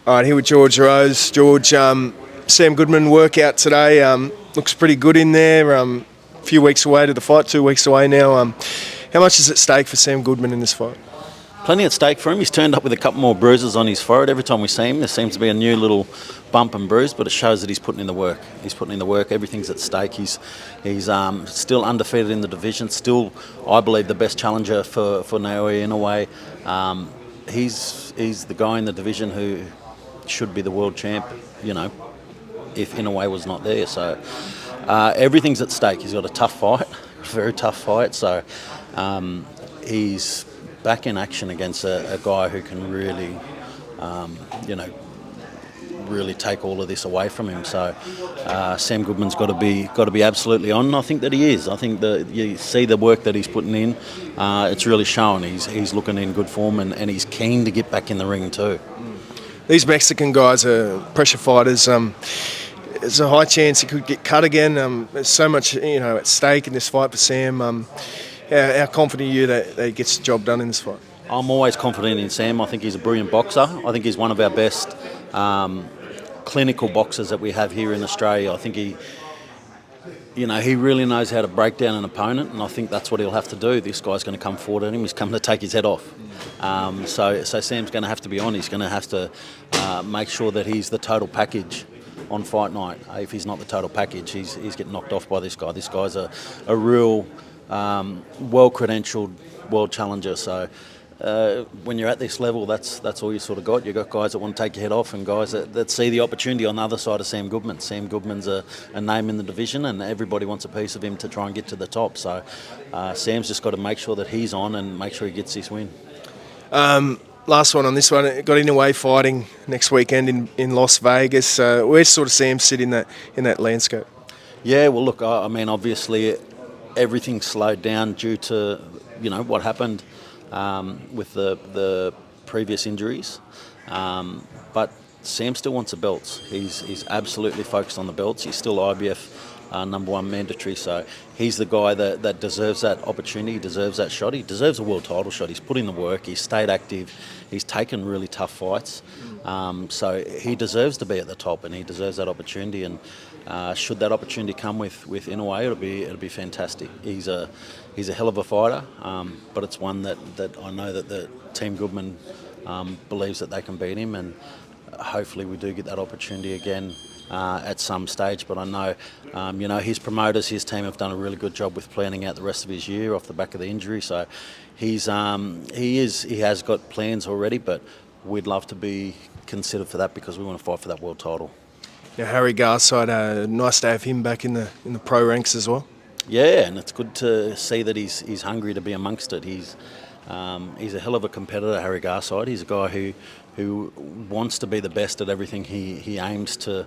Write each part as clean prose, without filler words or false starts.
All right, here with George Rose. George, Sam Goodman workout today. Looks pretty good in there. A few weeks away to the fight, 2 weeks away now. How much is at stake for Sam Goodman in this fight? Plenty at stake for him. He's turned up with a couple more bruises on his forehead. Every time we see him, there seems to be a new little bump and bruise, but it shows that he's putting in the work. He's putting in the work. Everything's at stake. He's still undefeated in the division. Still, I believe, the best challenger for Naoya Inoue. He's the guy in the division who should be the world champ, if Inoue was not there. So everything's at stake. He's got a tough fight, a very tough fight. So he's back in action against a guy who can really, really take all of this away from him. So Sam Goodman's got to be absolutely on. And I think that he is. I think that you see the work that he's putting in. It's really showing. He's looking in good form and he's keen to get back in the ring too. These Mexican guys are pressure fighters. There's a high chance he could get cut again. There's so much at stake in this fight for Sam. How confident are you that he gets the job done in this fight? I'm always confident in Sam. I think he's a brilliant boxer. I think he's one of our best clinical boxers that we have here in Australia. I think he really knows how to break down an opponent, and I think that's what he'll have to do. This guy's going to come forward at him. He's coming to take his head off. So Sam's going to have to be on. He's going to have to make sure that he's the total package on fight night. If he's not the total package, he's getting knocked off by this guy. This guy's a real well-credentialed world challenger. So when you're at this level, that's all you sort of got. You've got guys that want to take your head off and guys that see the opportunity on the other side of Sam Goodman. Sam Goodman's a name in the division and everybody wants a piece of him to try and get to the top. So Sam's just got to make sure that he's on and make sure he gets this win. Last one on this one. Got Inoue fighting next weekend in Las Vegas. Where's sort of Sam sit in that landscape? Yeah, well, look, I mean, obviously everything slowed down due to what happened with the previous injuries, but Sam still wants the belts. He's absolutely focused on the belts. He's still IBF #1 mandatory, so he's the guy that deserves that opportunity, deserves that shot. He deserves a world title shot. He's put in the work. He's stayed active. He's taken really tough fights, so he deserves to be at the top, and he deserves that opportunity. And should that opportunity come with Inoue, it'll be fantastic. He's a hell of a fighter, but it's one that I know that the Team Goodman believes that they can beat him, and hopefully we do get that opportunity again at some stage. But I know, his promoters, his team have done a really good job with planning out the rest of his year off the back of the injury. So he has got plans already, but we'd love to be considered for that because we want to fight for that world title. Now, Harry Garside, nice to have him back in the pro ranks as well. Yeah, and it's good to see that he's hungry to be amongst it. He's a hell of a competitor, Harry Garside. He's a guy who wants to be the best at everything he aims to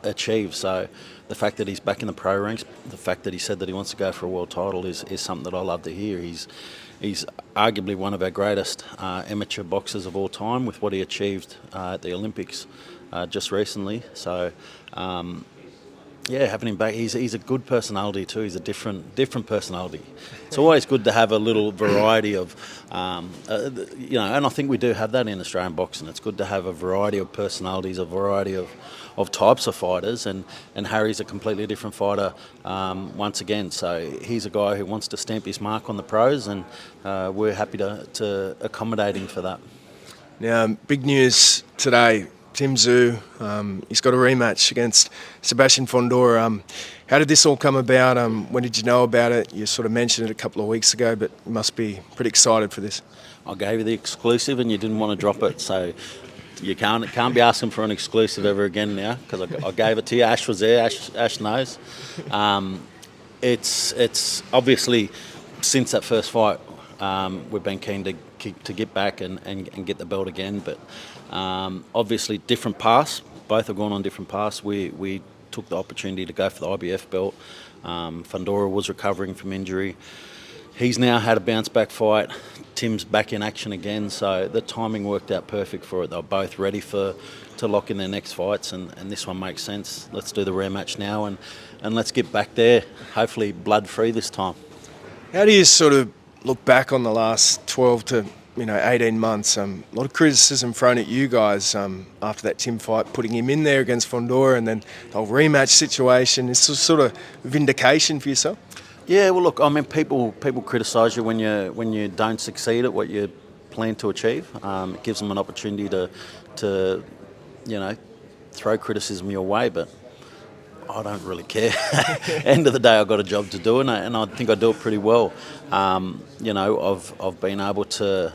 achieve. So the fact that he's back in the pro ranks, the fact that he said that he wants to go for a world title is something that I love to hear. He's arguably one of our greatest amateur boxers of all time with what he achieved at the Olympics just recently. So having him back, he's a good personality too. He's a different personality. It's always good to have a little variety of, and I think we do have that in Australian boxing. It's good to have a variety of personalities, a variety of types of fighters, and Harry's a completely different fighter once again. So he's a guy who wants to stamp his mark on the pros, and we're happy to accommodate him for that. Now, big news today. Tszyu, he's got a rematch against Sebastian Fondora. How did this all come about? When did you know about it? You sort of mentioned it a couple of weeks ago, but you must be pretty excited for this. I gave you the exclusive and you didn't want to drop it, so you can't be asking for an exclusive ever again now because I gave it to you. Ash was there. Ash knows. It's obviously since that first fight we've been keen to get back and get the belt again, but obviously different paths. Both have gone on different paths. We took the opportunity to go for the IBF belt. Fondora was recovering from injury. He's now had a bounce back fight. Tim's back in action again, so the timing worked out perfect for it. They're both ready to lock in their next fights, and this one makes sense. Let's do the rematch now and let's get back there, hopefully blood free this time. How do you sort of look back on the last 12 to 18 months. A lot of criticism thrown at you guys after that Tim fight, putting him in there against Fondora, and then the whole rematch situation. Is this sort of vindication for yourself? Yeah, well, look, I mean, people criticise you when you don't succeed at what you plan to achieve. It gives them an opportunity to throw criticism your way, but I don't really care. End of the day, I've got a job to do, and I think I do it pretty well. I've been able to.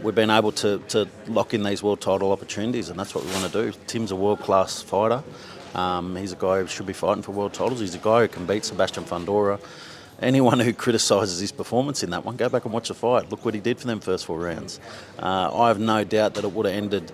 We've been able to lock in these world title opportunities, and that's what we want to do. Tim's a world-class fighter. He's a guy who should be fighting for world titles. He's a guy who can beat Sebastian Fondora. Anyone who criticises his performance in that one, go back and watch the fight. Look what he did for them first 4 rounds. I have no doubt that it would have ended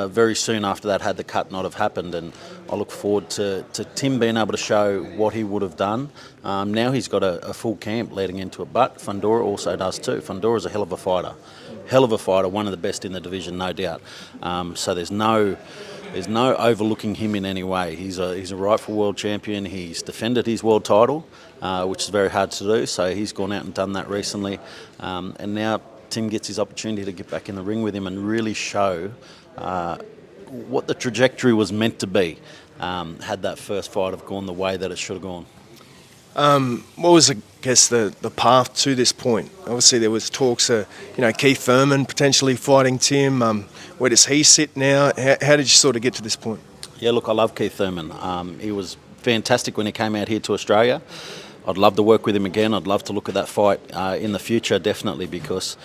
very soon after that had the cut not have happened, and I look forward to Tim being able to show what he would have done. Now he's got a full camp leading into it, but Fondora also does too. Fondora's a hell of a fighter. One of the best in the division, no doubt. So there's no overlooking him in any way. He's a rightful world champion. He's defended his world title, which is very hard to do. So he's gone out and done that recently. And now Tim gets his opportunity to get back in the ring with him and really show what the trajectory was meant to be. Had that first fight have gone the way that it should have gone. What was, I guess, the path to this point? Obviously, there was talks of, Keith Thurman potentially fighting Tim. Where does he sit now? How did you sort of get to this point? Yeah, look, I love Keith Thurman. He was fantastic when he came out here to Australia. I'd love to work with him again. I'd love to look at that fight in the future, definitely, because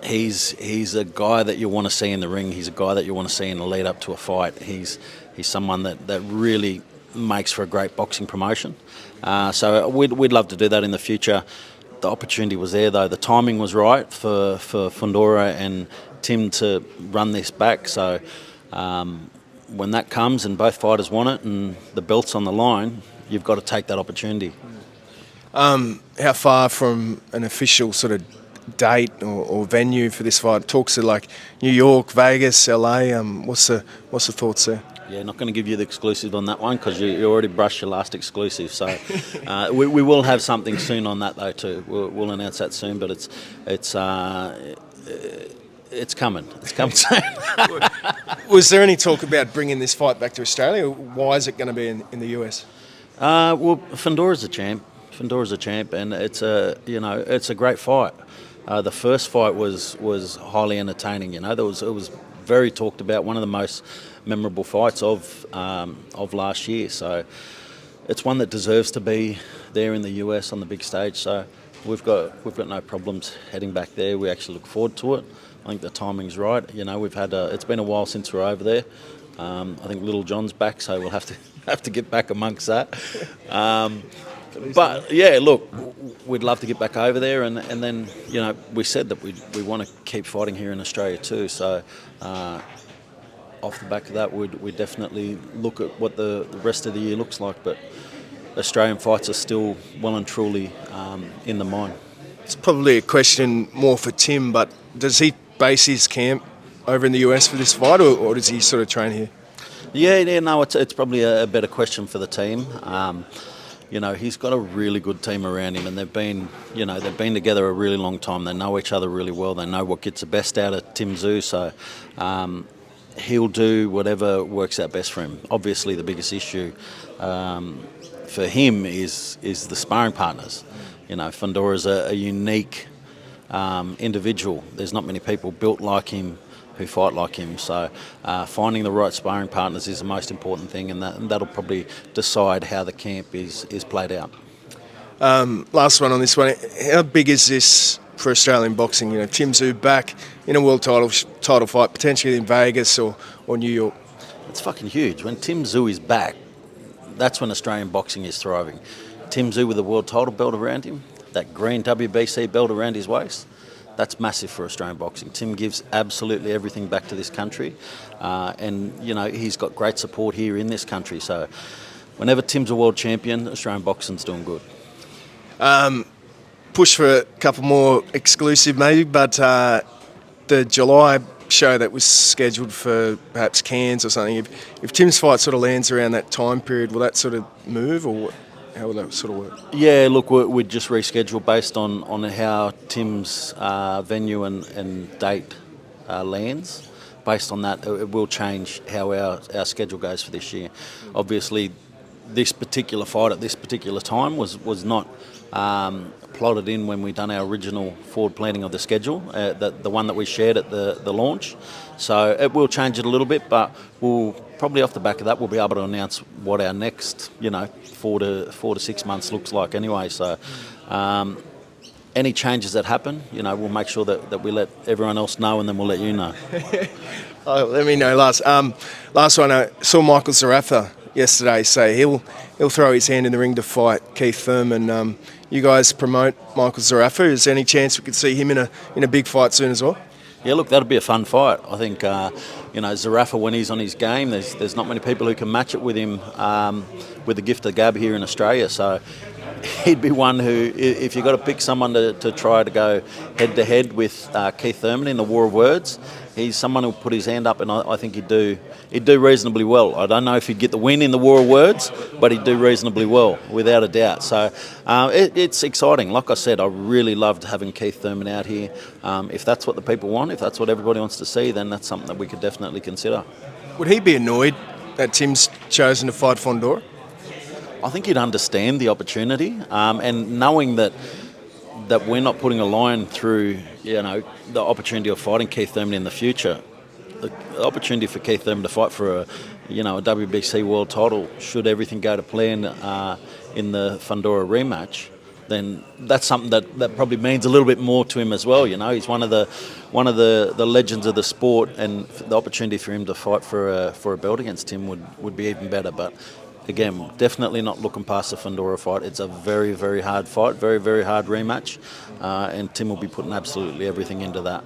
he's a guy that you want to see in the ring. He's a guy that you want to see in the lead up to a fight. He's someone that really makes for a great boxing promotion. So we'd love to do that in the future. The opportunity was there, though. The timing was right for Fondora and Tim to run this back. So when that comes and both fighters want it and the belt's on the line, you've got to take that opportunity. How far from an official sort of date or venue for this fight? Talks of like New York, Vegas, LA. What's the thoughts there? Yeah, not going to give you the exclusive on that one because you already brushed your last exclusive. So we will have something soon on that though too. We'll announce that soon, but it's coming. It's coming soon. Was there any talk about bringing this fight back to Australia? Why is it going to be in the US? Well, Fondora's a champ. And it's a great fight. The first fight was highly entertaining. It was very talked about, one of the most memorable fights of last year. So it's one that deserves to be there in the US on the big stage. So we've got no problems heading back there. We actually look forward to it. I think the timing's right. It's been a while since we're over there. I think Little John's back, so we'll have to get back amongst that. But yeah, look, we'd love to get back over there, and then we said that we want to keep fighting here in Australia too. So off the back of that, we'd definitely look at what the rest of the year looks like. But Australian fights are still well and truly in the mind. It's probably a question more for Tim, but does he base his camp over in the US for this fight, or does he sort of train here? Yeah, no, it's probably a better question for the team. He's got a really good team around him, and they've been together a really long time. They know each other really well. They know what gets the best out of Tszyu, so he'll do whatever works out best for him. Obviously, the biggest issue for him is the sparring partners. Fondora's a unique individual. There's not many people built like him who fight like him. So finding the right sparring partners is the most important thing, and that'll probably decide how the camp is played out. Last one on this one. How big is this for Australian boxing? Tszyu back in a world title fight, potentially in Vegas or New York. It's fucking huge. When Tszyu is back, that's when Australian boxing is thriving. Tszyu with a world title belt around him, that green WBC belt around his waist, that's massive for Australian boxing. Tim gives absolutely everything back to this country, and he's got great support here in this country. So whenever Tim's a world champion, Australian boxing's doing good. Push for a couple more exclusive maybe, but the July show that was scheduled for perhaps Cairns or something, if Tim's fight sort of lands around that time period, will that sort of move or what? how will that sort of work? Yeah, look, we'd just reschedule based on how Tim's venue and date lands. Based on that, it will change how our schedule goes for this year. Obviously, this particular fight at this particular time was not plotted in when we done our original forward planning of the schedule, the one that we shared at the launch. So it will change it a little bit, but we'll probably off the back of that we'll be able to announce what our next 4 to 6 months looks like anyway. So any changes that happen, we'll make sure that we let everyone else know, and then we'll let you know. Let me know last. Last one, I saw Michael Zarafa yesterday say he'll throw his hand in the ring to fight Keith Thurman. You guys promote Michael Zarafa. Is there any chance we could see him in a big fight soon as well? Yeah, look, that'll be a fun fight. I think Zarafa, when he's on his game, there's not many people who can match it with him with the gift of gab here in Australia. So he'd be one who, if you've got to pick someone to try to go head to head with Keith Thurman in the War of Words, he's someone who'll put his hand up, and I think he'd do reasonably well. I don't know if he'd get the win in the War of Words, but he'd do reasonably well, without a doubt. So it's exciting. Like I said, I really loved having Keith Thurman out here. If that's what the people want, if that's what everybody wants to see, then that's something that we could definitely consider. Would he be annoyed that Tim's chosen to fight Fondora? I think he'd understand the opportunity, and knowing that we're not putting a line through, the opportunity of fighting Keith Thurman in the future. The opportunity for Keith Thurman to fight for a WBC world title, should everything go to plan in the Fundora rematch, then that's something that probably means a little bit more to him as well. He's one of the legends of the sport, and the opportunity for him to fight for a belt against him would be even better. But again, definitely not looking past the Fondora fight. It's a very, very hard fight, very, very hard rematch, and Tim will be putting absolutely everything into that.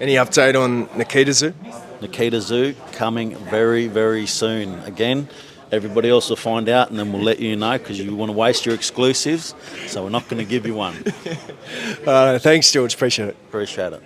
Any update on Nikita Tszyu? Nikita Tszyu coming very, very soon. Again, everybody else will find out, and then we'll let you know, because you want to waste your exclusives, so we're not going to give you one. Thanks, George. Appreciate it. Appreciate it.